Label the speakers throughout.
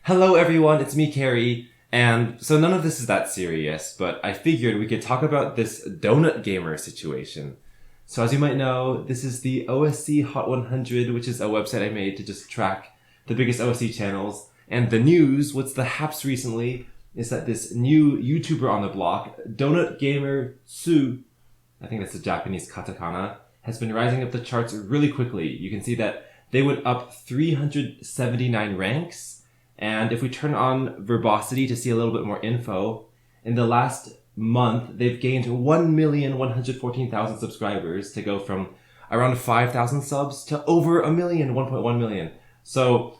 Speaker 1: Hello everyone, it's me, Carrie, and so none of this is that serious, but I figured we could talk about this donut gamer situation. So as you might know, this is the OSC Hot 100, which is a website I made to just track the biggest OSC channels. And the news, what's the haps recently, is that this new YouTuber on the block, Donut Gamer Su, I think that's the Japanese katakana, has been rising up the charts really quickly. You can see that they went up 379 ranks. And if we turn on verbosity to see a little bit more info, in the last month, they've gained 1,114,000 subscribers to go from around 5,000 subs to over 1 million, 1.1 million. So,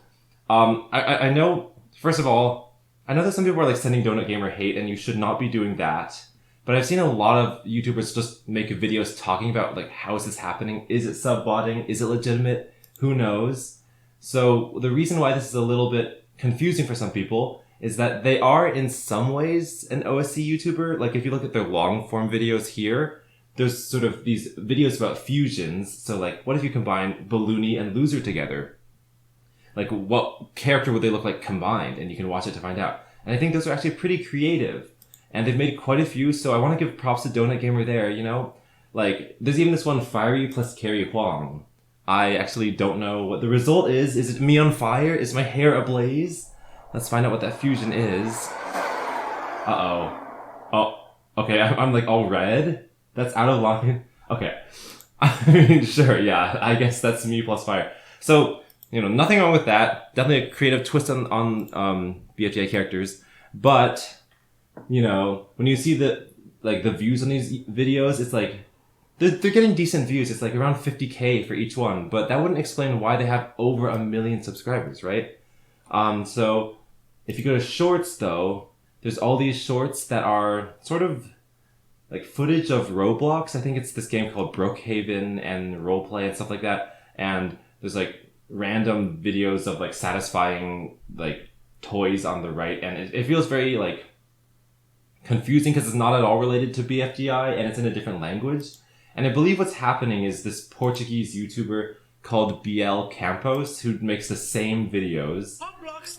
Speaker 1: I know, first of all, I know that some people are like sending Donut Gamer hate and you should not be doing that. But I've seen a lot of YouTubers just make videos talking about like, how is this happening? Is it sub-botting? Is it legitimate? Who knows? So the reason why this is a little bit confusing for some people is that they are in some ways an OSC YouTuber. Like if you look at their long form videos here, there's sort of these videos about fusions. So like, what if you combine Balloony and Loser together? Like what character would they look like combined? And you can watch it to find out. And I think those are actually pretty creative. And they've made quite a few, so I want to give props to Donut Gamer there, you know? Like, there's even this one, Fiery plus Carrie Huang. I actually don't know what the result is. Is it me on fire? Is my hair ablaze? Let's find out what that fusion is. Uh-oh. Oh, okay, I'm like all red? That's out of line? Okay. I mean, sure, yeah, I guess that's me plus fire. So, you know, nothing wrong with that. Definitely a creative twist on BFGI characters. But, you know, when you see the views on these videos, it's like, they're getting decent views. It's like around 50K for each one, but that wouldn't explain why they have over 1 million subscribers, right? So if you go to shorts though, there's all these shorts that are sort of like footage of Roblox. I think it's this game called Brookhaven and roleplay and stuff like that. And there's like random videos of like satisfying like toys on the right. And it feels very like confusing because it's not at all related to BFGI and it's in a different language. And I believe what's happening is this Portuguese YouTuber called BL Campos, who makes the same videos.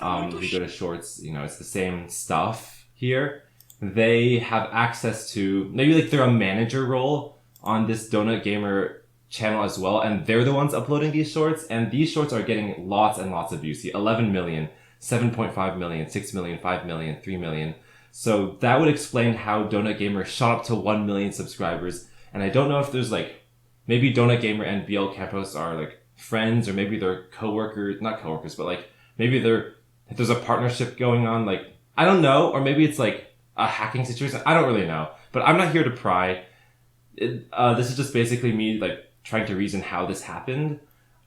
Speaker 1: If you go to shorts, you know, it's the same stuff here. They have access to, maybe like they're a manager role on this Donut Gamer channel as well. And they're the ones uploading these shorts. And these shorts are getting lots and lots of views. See, 11 million, 7.5 million, 6 million, 5 million, 3 million. So that would explain how Donut Gamer shot up to 1 million subscribers. And I don't know if there's like, maybe Donut Gamer and BL Campos are like friends, or maybe they're coworkers, not coworkers, but like maybe there's a partnership going on. Like, I don't know. Or maybe it's like a hacking situation. I don't really know, but I'm not here to pry. This is just basically me like trying to reason how this happened.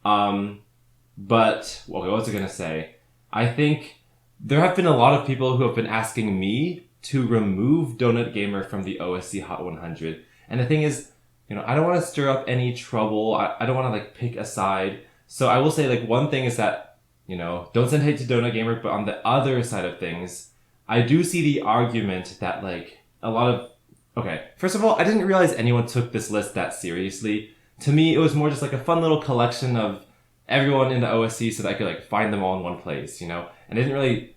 Speaker 1: But what was I going to say? I think there have been a lot of people who have been asking me to remove Donut Gamer from the OSC Hot 100. And the thing is, you know, I don't want to stir up any trouble. I don't want to like pick a side. So I will say like one thing is that, you know, don't send hate to Donut Gamer, but on the other side of things, I do see the argument that like a lot of, okay, first of all, I didn't realize anyone took this list that seriously. To me, it was more just like a fun little collection of everyone in the OSC so that I could like find them all in one place, you know? And I didn't really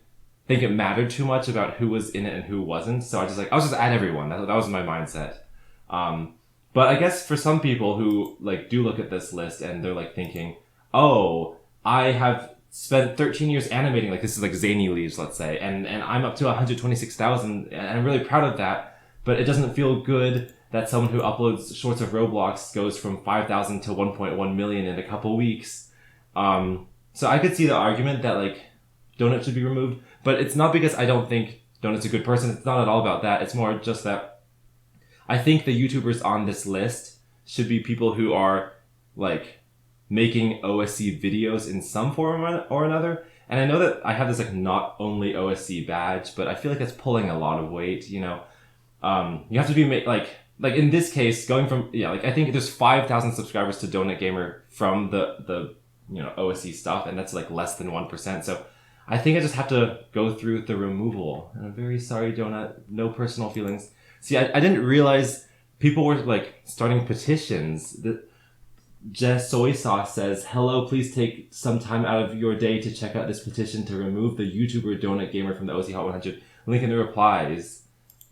Speaker 1: think it mattered too much about who was in it and who wasn't. So I was just at everyone. That was my mindset. But I guess for some people who like do look at this list and they're like thinking, oh, I have spent 13 years animating, like this is like Zany Leaves, let's say, and I'm up to 126,000 and I'm really proud of that, but it doesn't feel good that someone who uploads shorts of Roblox goes from 5,000 to 1.1 million in a couple weeks. So I could see the argument that like Donut should be removed, but it's not because I don't think Donut's a good person. It's not at all about that. It's more just that I think the YouTubers on this list should be people who are like making OSC videos in some form or another. And I know that I have this like not only OSC badge, but I feel like it's pulling a lot of weight, you know. You have to be like in this case, going from, yeah, like I think there's 5,000 subscribers to Donut Gamer from the you know, OSC stuff, and that's like less than 1%. So I think I just have to go through the removal. And I'm very sorry, Donut. No personal feelings. See, I didn't realize people were like starting petitions. Jess Soy Sauce says, hello, please take some time out of your day to check out this petition to remove the YouTuber Donut Gamer from the OSC Hot 100. Link in the replies.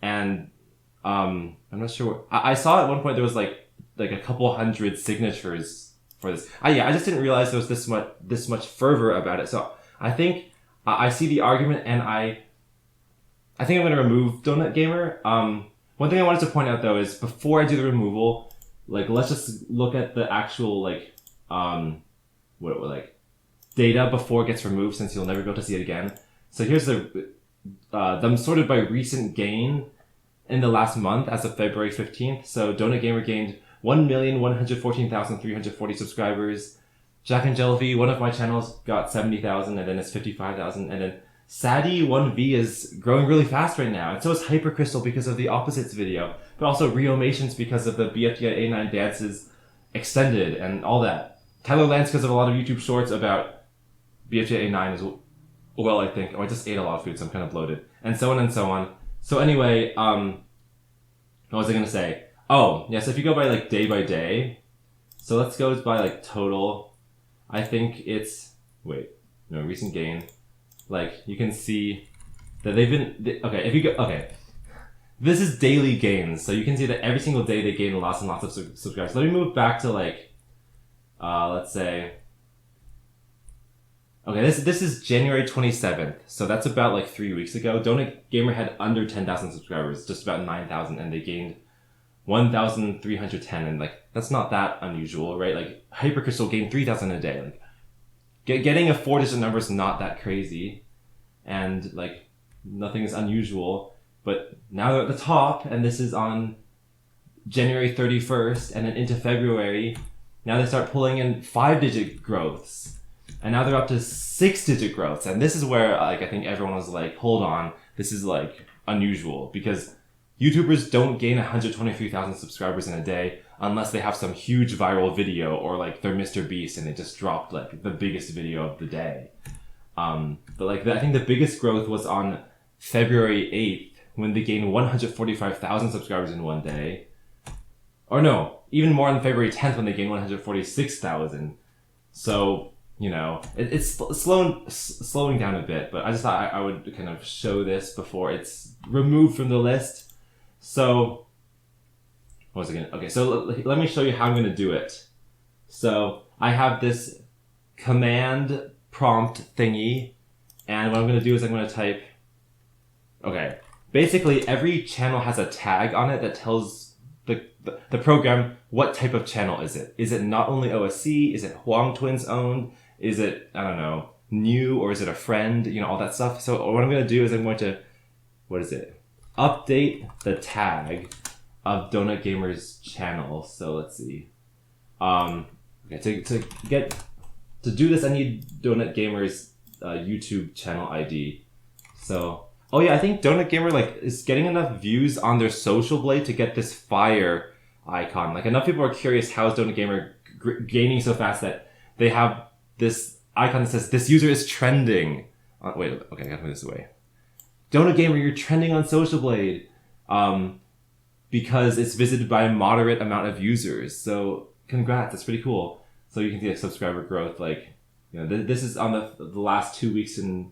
Speaker 1: And I'm not sure. I saw at one point there was like a couple hundred signatures for this. I just didn't realize there was this much fervor about it. So I think I see the argument, and I think I'm going to remove Donut Gamer. One thing I wanted to point out though is before I do the removal, like let's just look at the actual data before it gets removed, since you'll never be able to see it again. So here's them sorted by recent gain in the last month as of February 15th. So Donut Gamer gained 1,114,340 subscribers. Jack and Jellyfy, one of my channels, got 70,000, and then it's 55,000, and then Sadie 1V is growing really fast right now, and so is Hypercrystal because of the opposites video, but also Reomations because of the BFDI A9 dances extended and all that. Tyler Lance because of a lot of YouTube shorts about BFDI A9 as well, I think. Oh, I just ate a lot of food, so I'm kind of bloated. And so on and so on. So anyway, what was I going to say? Oh, yeah, so if you go by like day by day, so let's go by like total. I think it's, recent gain. Like, you can see that they've been, this is daily gains. So you can see that every single day they gain lots and lots of subscribers. Let me move back to like, let's say, okay, this is January 27th. So that's about like 3 weeks ago. Donut Gamer had under 10,000 subscribers, just about 9,000, and they gained 1,310. And like, that's not that unusual, right? Like, Hypercrystal gained 3,000 a day. Like, getting a 4-digit number is not that crazy, and like nothing is unusual. But now they're at the top, and this is on January 31st, and then into February. Now they start pulling in 5-digit growths, and now they're up to 6-digit growths. And this is where like I think everyone was like, "Hold on, this is like unusual," because YouTubers don't gain 123,000 subscribers in a day unless they have some huge viral video, or like they're Mr. Beast and they just dropped like the biggest video of the day. But like I think the biggest growth was on February 8th when they gained 145,000 subscribers in one day. Or no, even more on February 10th when they gained 146,000. So, it's slowing down a bit, but I just thought I would kind of show this before it's removed from the list. So, what was it again? Okay, so let me show you how I'm going to do it. So, I have this command prompt thingy, and what I'm going to do is I'm going to type, basically every channel has a tag on it that tells the program what type of channel is it. Is it not only OSC? Is it Huang Twins owned? Is it, I don't know, new, or is it a friend? All that stuff. So what I'm going to do is I'm going to, update the tag of Donut Gamer's channel. So let's see. To do this, I need Donut Gamer's YouTube channel ID. So, I think Donut Gamer is getting enough views on their SocialBlade to get this fire icon. Like, enough people are curious how is Donut Gamer gaining so fast that they have this icon that says this user is trending. I gotta put this away. Donut Gamer, you're trending on SocialBlade, because it's visited by a moderate amount of users. So congrats, that's pretty cool. So you can see subscriber growth. This is on the last 2 weeks in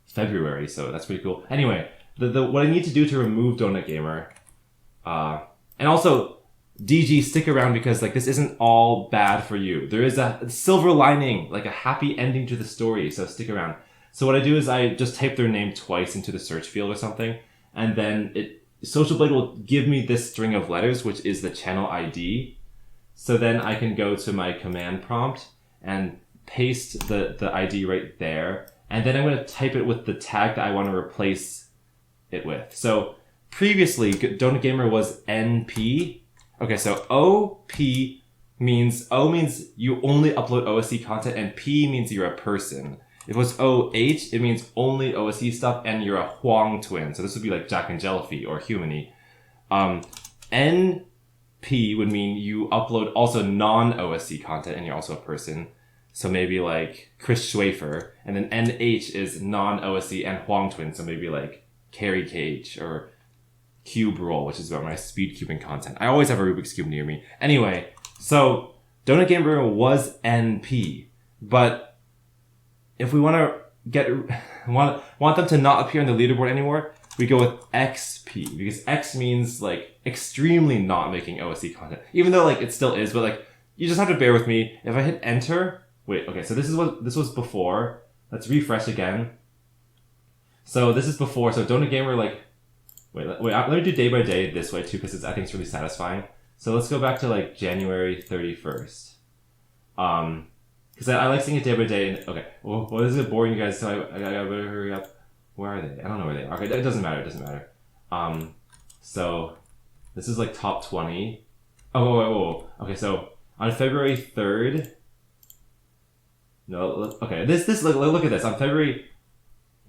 Speaker 1: February, so that's pretty cool. Anyway, what I need to do to remove Donut Gamer, and also DG, stick around, because this isn't all bad for you. There is a silver lining, a happy ending to the story. So stick around. So what I do is I just type their name twice into the search field or something, and then SocialBlade will give me this string of letters, which is the channel ID. So then I can go to my command prompt and paste the ID right there, and then I'm going to type it with the tag that I want to replace it with. So previously, Donut Gamer was NP. Okay, so OP means O means you only upload OSC content, and P means you're a person. If it was OH, it means only OSC stuff, and you're a Huang twin. So this would be like Jack and Jellyfy or Humany. NP would mean you upload also non-OSC content, and you're also a person. So maybe like Chris Schwafer. And then NH is non-OSC and Huang twin. So maybe like Carrie Cage or Cube Roll, which is about my speed cubing content. I always have a Rubik's Cube near me. Anyway, so Donut Gamer was NP, but if we want to want them to not appear on the leaderboard anymore, we go with XP, because X means like extremely not making OSC content, even though like it still is, but like you just have to bear with me. If I hit enter, wait, okay, so this was before. Let's refresh again. So this is before. So Donut Gamer, like, wait, let me do day by day this way too, because I think it's really satisfying. So let's go back to like January 31st. Because I like seeing it day by day. And okay, well, this is boring, you guys. So I gotta hurry up. Where are they? I don't know where they are. Okay, it doesn't matter. It doesn't matter. So this is like top 20. Oh, whoa. Okay, so on February 3rd. No, okay. This look at this. On February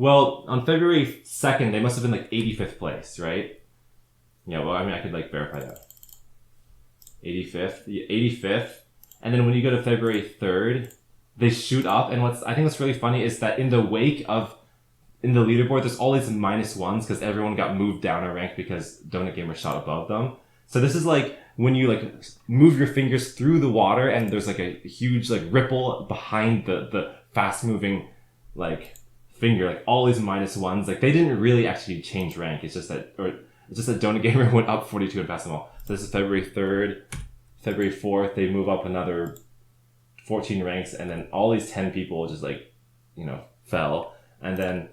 Speaker 1: 2nd, they must have been like 85th place, right? Yeah. Well, I mean, I could like verify that. 85th. And then when you go to February 3rd, they shoot up. And I think what's really funny is that in the leaderboard, there's all these -1s because everyone got moved down a rank because Donut Gamer shot above them. So this is like when you like move your fingers through the water and there's like a huge like ripple behind the fast moving like finger, like all these -1s. Like they didn't really actually change rank. It's just that Donut Gamer went up 42 and passed them all. So this is February 3rd. February 4th, they move up another 14 ranks, and then all these 10 people just like, fell. And then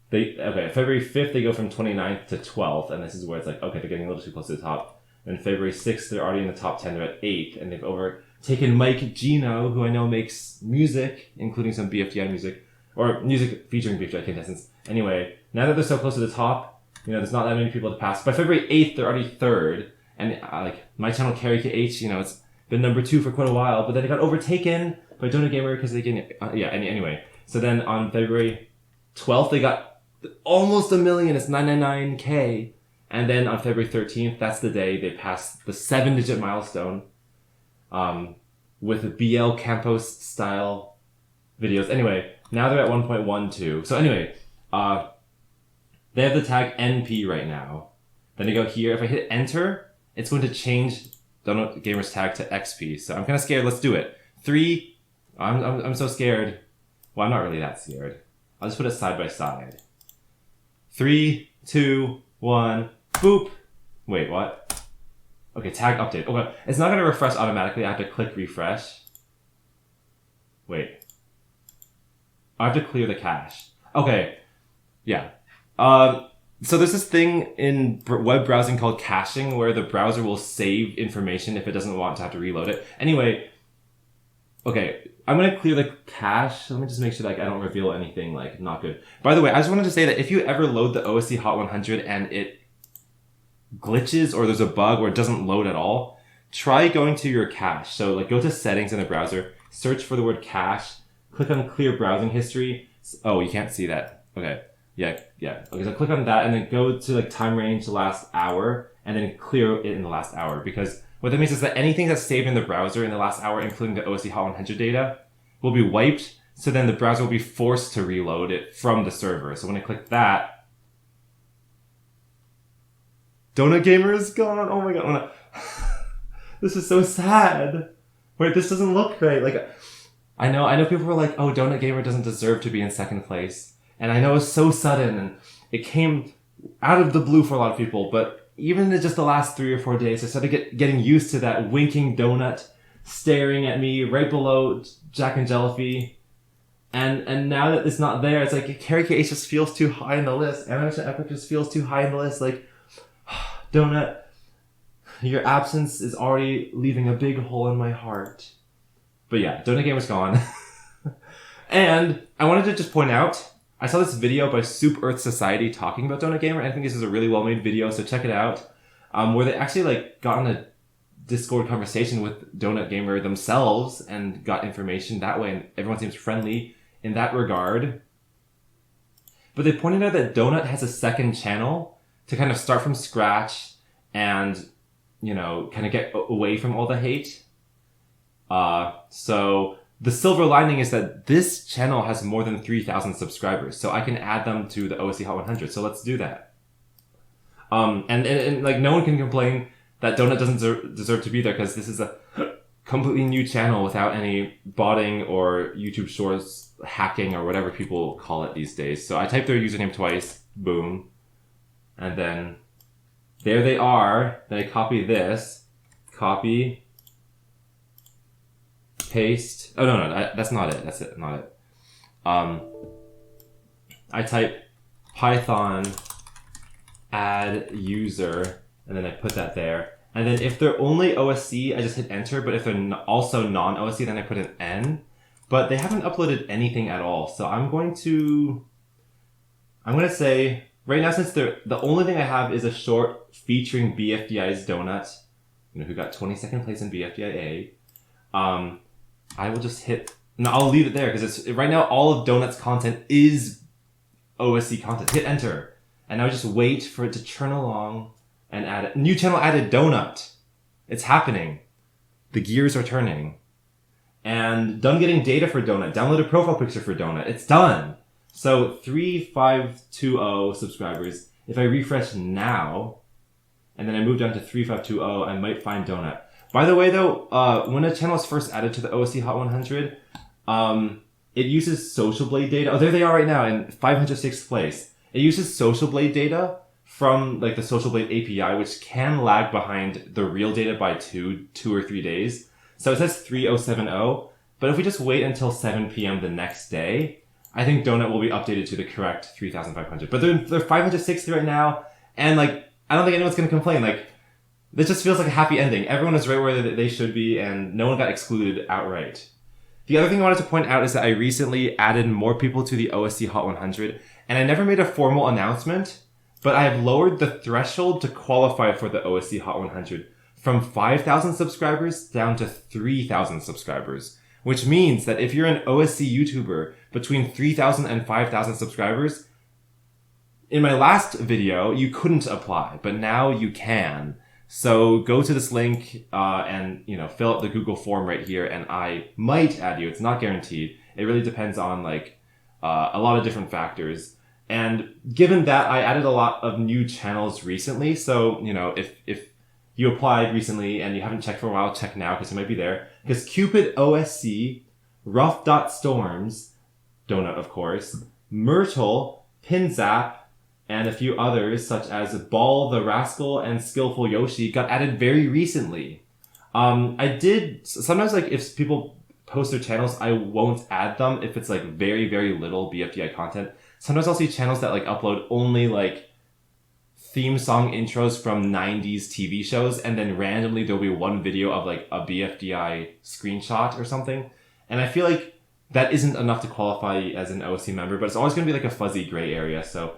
Speaker 1: February 5th, they go from 29th to 12th, and this is where it's like, okay, they're getting a little too close to the top. And February 6th, they're already in the top 10, they're at 8th, and they've overtaken Mike Gino, who I know makes music, including some BFDI music, or music featuring BFDI contestants. Anyway, now that they're so close to the top, there's not that many people to pass. By February 8th, they're already 3rd. And like my channel, Carry KH, it's been number 2 for quite a while, but then it got overtaken by Donut Gamer because they get anyway. So then on February 12th, they got almost 1 million. It's 999K. And then on February 13th, that's the day they passed the 7-digit milestone with the BL Campos style videos. Anyway, now they're at 1.12. So anyway, they have the tag NP right now. Then I go here. If I hit enter, it's going to change Donut Gamer's tag to XP. So I'm kind of scared. Let's do it. 3. I'm so scared. Well, I'm not really that scared. I'll just put it side by side. 3, 2, 1. Boop. Wait, what? Okay, tag update. Okay, it's not going to refresh automatically. I have to click refresh. Wait. I have to clear the cache. Okay. Yeah. So there's this thing in web browsing called caching where the browser will save information if it doesn't want to have to reload it. Anyway, okay, I'm going to clear the cache. Let me just make sure that I don't reveal anything like not good. By the way, I just wanted to say that if you ever load the OSC Hot 100 and it glitches or there's a bug or it doesn't load at all, try going to your cache. So like go to settings in the browser, search for the word cache, click on clear browsing history. Oh, you can't see that. Okay. Yeah. Okay, so click on that and then go to like time range the last hour and then clear it in the last hour, because what that means is that anything that's saved in the browser in the last hour, including the OSC Hot 100 data, will be wiped. So then the browser will be forced to reload it from the server. So when I click that, Donut Gamer is gone. Oh my god. This is so sad. Wait, this doesn't look right. Like, I know people were like, oh, Donut Gamer doesn't deserve to be in second place. And I know it's so sudden and it came out of the blue for a lot of people, but even in just the last 3 or 4 days, I started getting used to that winking donut staring at me right below Jack and Jellyfy. And now that it's not there, it's like Carry KH just feels too high in the list. Animation Epic just feels too high in the list. Like, Donut, your absence is already leaving a big hole in my heart. But yeah, Donut Gamer's gone. And I wanted to just point out, I saw this video by Soup Earth Society talking about Donut Gamer. I think this is a really well-made video, so check it out. Where they actually like got in a Discord conversation with Donut Gamer themselves and got information that way, and everyone seems friendly in that regard. But they pointed out that Donut has a second channel to kind of start from scratch and, kind of get away from all the hate. So the silver lining is that this channel has more than 3,000 subscribers, so I can add them to the OSC Hot 100. So let's do that. And like no one can complain that Donut doesn't deserve to be there, because this is a completely new channel without any botting or YouTube Shorts hacking or whatever people call it these days. So I typed their username twice, boom, and then there they are. Then I copy this, copy, paste. Oh no, that's not it. That's it, not it. I type Python add user, and then I put that there. And then if they're only OSC, I just hit enter. But if they're also non-OSC, then I put an N. But they haven't uploaded anything at all. So I'm going to say, right now, since the only thing I have is a short featuring BFDI's Donut, who got 22nd place in BFDIA, I will just hit, no, I'll leave it there because right now all of Donut's content is OSC content. Hit enter. And now just wait for it to churn along and add it. New channel added Donut. It's happening. The gears are turning. And done getting data for Donut. Download a profile picture for Donut. It's done. So 3520 subscribers. If I refresh now, and then I move down to 3520, I might find Donut. By the way, though, when a channel is first added to the OSC Hot 100, it uses SocialBlade data. Oh, there they are right now in 506th place. It uses SocialBlade data from like the SocialBlade API, which can lag behind the real data by two or 3 days. So it says 3070, but if we just wait until 7 p.m. the next day, I think Donut will be updated to the correct 3500. But they're 506th right now, and like I don't think anyone's gonna complain. Like this just feels like a happy ending. Everyone is right where they should be, and no one got excluded outright. The other thing I wanted to point out is that I recently added more people to the OSC Hot 100, and I never made a formal announcement, but I have lowered the threshold to qualify for the OSC Hot 100 from 5,000 subscribers down to 3,000 subscribers, which means that if you're an OSC YouTuber between 3,000 and 5,000 subscribers, in my last video, you couldn't apply, but now you can. So go to this link and fill out the Google form right here, and I might add you. It's not guaranteed. It really depends on like a lot of different factors. And given that I added a lot of new channels recently, so if you applied recently and you haven't checked for a while, check now because it might be there. Because Cupid OSC, Rough.Storms, Donut of course, Myrtle, Pinzap, and a few others such as Ball the Rascal and Skillful Yoshi got added very recently. I did sometimes like if people post their channels, I won't add them if it's like very, very little BFDI content. Sometimes I'll see channels that like upload only like theme song intros from 90s TV shows, and then randomly there'll be one video of like a BFDI screenshot or something. And I feel like that isn't enough to qualify as an OSC member, but it's always going to be like a fuzzy gray area. So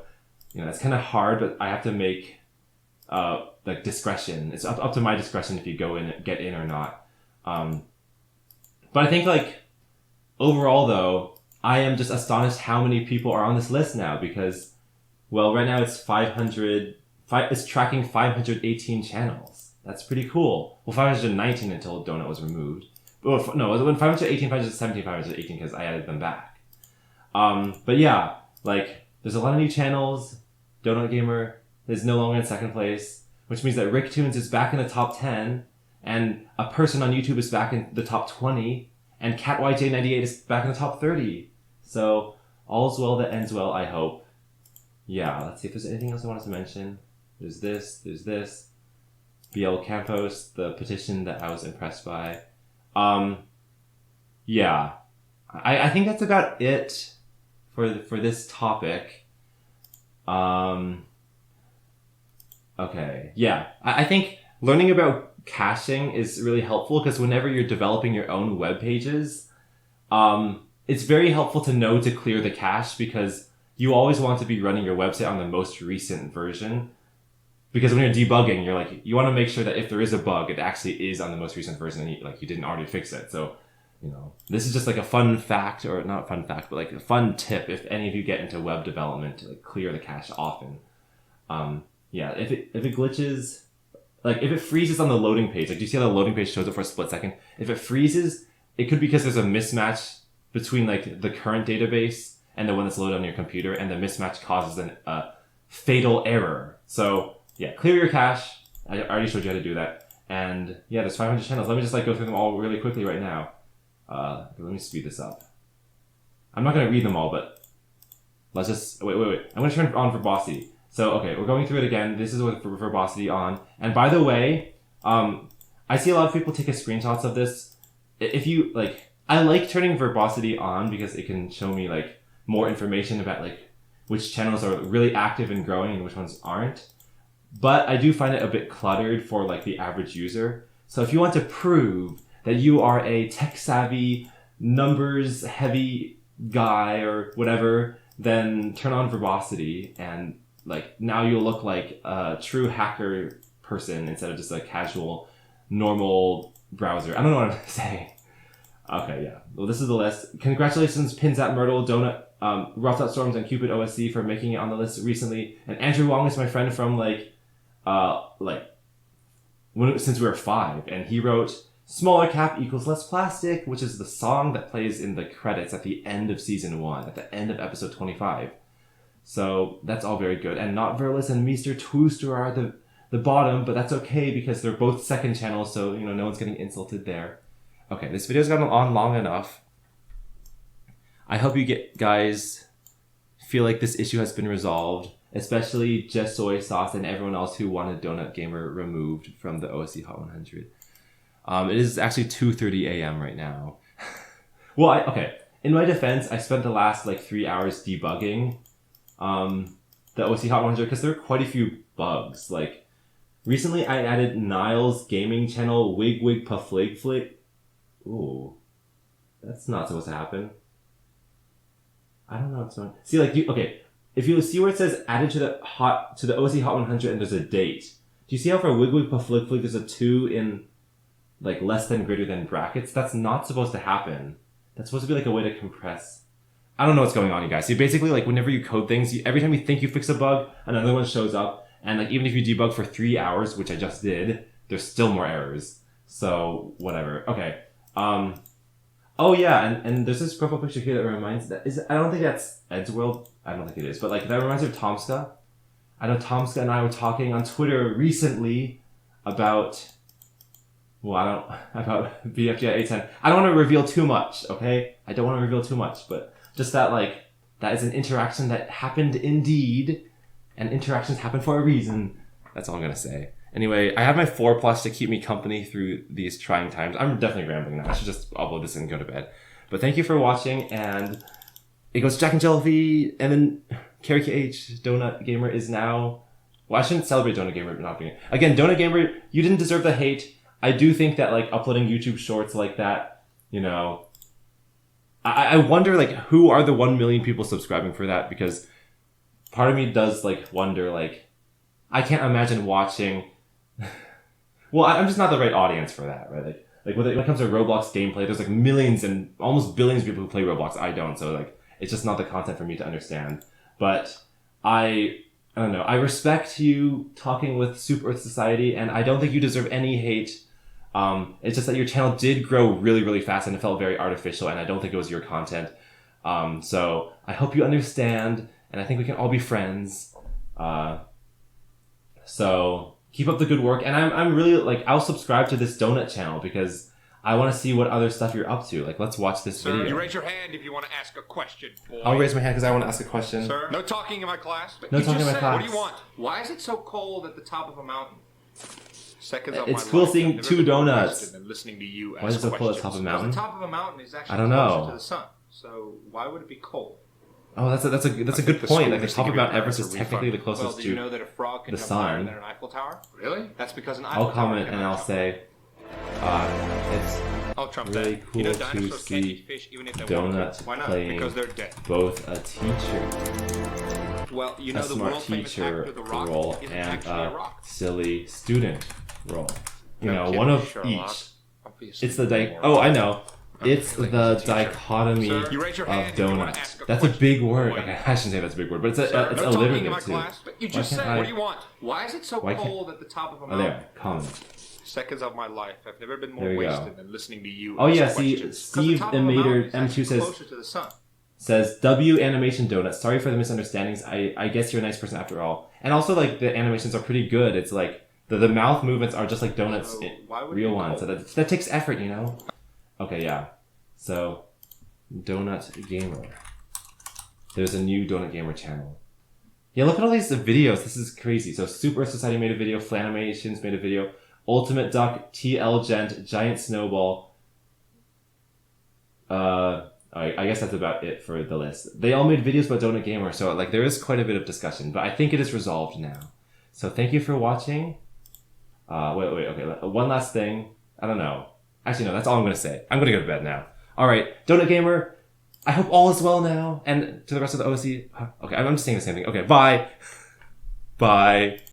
Speaker 1: it's kind of hard, but I have to make like discretion. It's up to my discretion if you go in, get in or not. But I think like overall though, I am just astonished how many people are on this list now because, well, right now it's it's tracking 518 channels. That's pretty cool. Well, 519 until Donut was removed. Well, no, it was 518, 517, 518 because I added them back. But yeah, like there's a lot of new channels. Donut Gamer is no longer in second place, which means that RickTunes is back in the top 10, and a person on YouTube is back in the top 20, and CatYJ98 is back in the top 30. So all's well that ends well, I hope. Yeah, let's see if there's anything else I wanted to mention. There's this. BL Campos, the petition that I was impressed by. Yeah. I think that's about it for this topic. Okay. Yeah. I think learning about caching is really helpful because whenever you're developing your own web pages, it's very helpful to know to clear the cache because you always want to be running your website on the most recent version. Because when you're debugging, you want to make sure that if there is a bug, it actually is on the most recent version and you didn't already fix it. So, this is just like a fun fact, or not fun fact, but like a fun tip if any of you get into web development to like clear the cache often. Yeah, if it glitches, like if it freezes on the loading page, like do you see how the loading page shows it for a split second? If it freezes, it could be because there's a mismatch between like the current database and the one that's loaded on your computer, and the mismatch causes a fatal error. So yeah, clear your cache. I already showed you how to do that. And yeah, there's 500 channels. Let me just like go through them all really quickly right now. Let me speed this up. I'm not going to read them all, but let's just... Wait. I'm going to turn on verbosity. So, okay, we're going through it again. This is with verbosity on. And by the way, I see a lot of people take screenshots of this. If you, like... I like turning verbosity on because it can show me, like, more information about, like, which channels are really active and growing and which ones aren't. But I do find it a bit cluttered for, like, the average user. So if you want to prove that you are a tech-savvy, numbers-heavy guy or whatever, then turn on verbosity and like now you'll look like a true hacker person instead of just a casual normal browser. I don't know what I'm saying. Okay, yeah. Well, this is the list. Congratulations, Pins at Myrtle, Donut, Rough.Storms, and Cupid OSC for making it on the list recently. And Andrew Wong is my friend from since we were 5, and he wrote "Smaller cap equals less plastic," which is the song that plays in the credits at the end of season 1, at the end of episode 25. So that's all very good. And Not Verless and Mr. Twooster are at the bottom, but that's okay because they're both second channels, so no one's getting insulted there. Okay, this video's gone on long enough. I hope you guys feel like this issue has been resolved, especially Just Soy Sauce and everyone else who wanted Donut Gamer removed from the OSC Hot 100. It is actually 2:30 a.m. right now. Well, okay. In my defense, I spent the last 3 hours debugging the OSC Hot 100 because there are quite a few bugs. Like recently, I added Niles' gaming channel Wig Wig Puff Flig Flick. Ooh, that's not supposed to happen. I don't know what's going on. See, okay. If you see where it says added to the OSC Hot 100 and there's a date. Do you see how for Wig Wig Puff Flig Flick there's a 2 in less than greater than brackets? That's not supposed to happen. That's supposed to be a way to compress. I don't know what's going on, you guys. See, basically, whenever you code things, every time you think you fix a bug, another one shows up. And even if you debug for 3 hours, which I just did, there's still more errors. So, whatever. Okay. Oh yeah, and there's this profile picture here that reminds I don't think that's Ed's World. I don't think it is, but that reminds me of Tomska. I know Tomska and I were talking on Twitter recently about BFG 810. I don't want to reveal too much, okay? I don't want to reveal too much, but just that that is an interaction that happened indeed, and interactions happen for a reason. That's all I'm gonna say. Anyway, I have my 4+ to keep me company through these trying times. I'm definitely rambling now. I should just upload this and go to bed. But thank you for watching, and it goes Jack and Jelly, and then Carrie KH, Donut Gamer is now... Well, I shouldn't celebrate Donut Gamer not being it. Again, Donut Gamer, you didn't deserve the hate. I do think that uploading YouTube shorts like that, I wonder who are the 1 million people subscribing for that, because part of me does wonder I can't imagine watching... Well, I'm just not the right audience for that, right? When it comes to Roblox gameplay, there's millions and almost billions of people who play Roblox. I don't, so it's just not the content for me to understand. But I don't know. I respect you talking with Super Earth Society, and I don't think you deserve any hate. It's just that your channel did grow really, really fast, and it felt very artificial, and I don't think it was your content. So I hope you understand, and I think we can all be friends. So keep up the good work, and I'm really I'll subscribe to this Donut channel because I want to see what other stuff you're up to. Let's watch this video.
Speaker 2: You raise your hand if you want to ask a question, boy.
Speaker 1: I'll raise my hand because I want to ask a question.
Speaker 2: Sir, no talking in my class.
Speaker 1: No talking in my class.
Speaker 2: What do you want? Why is it so cold at the top of a mountain? Seconds of
Speaker 1: it's
Speaker 2: my
Speaker 1: cool
Speaker 2: life,
Speaker 1: seeing 2 donuts.
Speaker 2: And listening to you
Speaker 1: Why is it so cold at the top of a mountain?
Speaker 2: The top of a mountain is actually
Speaker 1: I don't know.
Speaker 2: closer to the sun. So why would it be cold?
Speaker 1: Oh, that's a good point. The top of Mount Everest is technically the closest
Speaker 2: do you know that a frog can
Speaker 1: the
Speaker 2: jump
Speaker 1: sun.
Speaker 2: higher than an Eiffel Tower? Really? That's because an Eiffel
Speaker 1: I'll comment and I'll say, it's really
Speaker 2: that.
Speaker 1: cool to see Donut playing
Speaker 2: because they're dead.
Speaker 1: both a teacher,
Speaker 2: well,
Speaker 1: a smart teacher role, and a silly student role. One of each. It's the I know. It's the dichotomy of donuts. That's a big word. Okay, I shouldn't say that's a big word, but it's alliterative too.
Speaker 2: You just said, what do you want? Why is it so cold at the top of a mountain?
Speaker 1: Oh, there. Comment.
Speaker 2: Seconds of my life. I've never been more wasted than listening to you.
Speaker 1: Oh yeah, see, Steve Emater M2 says W animation donuts. Sorry for the misunderstandings. I guess you're a nice person after all. And also the animations are pretty good. It's The mouth movements are just like donuts,
Speaker 2: So why would
Speaker 1: real
Speaker 2: you
Speaker 1: ones. So
Speaker 2: know?
Speaker 1: that takes effort, you know? Okay, yeah. So, Donut Gamer. There's a new Donut Gamer channel. Yeah, look at all these videos. This is crazy. So, Super Society made a video. Flanimations made a video. Ultimate Duck, TL Gent, Giant Snowball. I guess that's about it for the list. They all made videos about Donut Gamer, so like there is quite a bit of discussion, but I think it is resolved now. So thank you for watching. Okay. One last thing. I don't know. Actually, no, that's all I'm going to say. I'm going to go to bed now. All right, Donut Gamer, I hope all is well now. And to the rest of the OSC, okay, I'm just saying the same thing. Okay, bye. Bye.